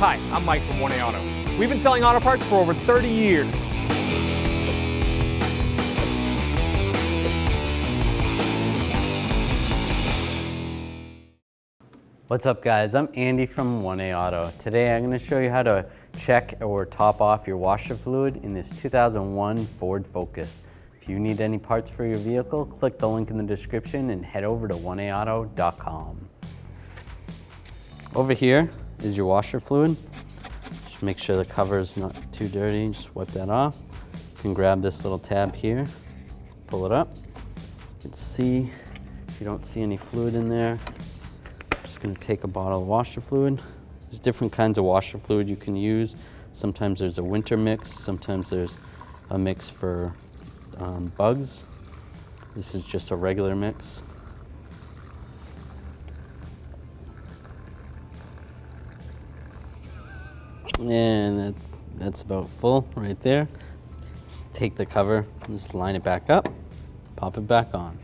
Hi, I'm Mike from 1A Auto. We've been selling auto parts for over 30 years. What's up guys, I'm Andy from 1A Auto. Today I'm going to show you how to check or top off your washer fluid in this 2001 Ford Focus. If you need any parts for your vehicle, click the link in the description and head over to 1aauto.com. Over here is your washer fluid. Just make sure the cover is not too dirty, just wipe that off. You can grab this little tab here, pull it up. You can see, if you don't see any fluid in there, just going to take a bottle of washer fluid. There's different kinds of washer fluid you can use. Sometimes there's a winter mix, sometimes there's a mix for bugs. This is just a regular mix. And that's about full right there. Just take the cover and just line it back up, pop it back on.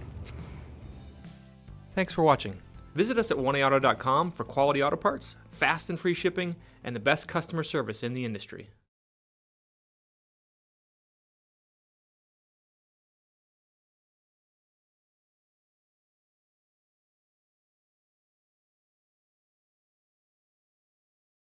Thanks for watching. Visit us at 1aauto.com for quality auto parts, fast and free shipping, and the best customer service in the industry.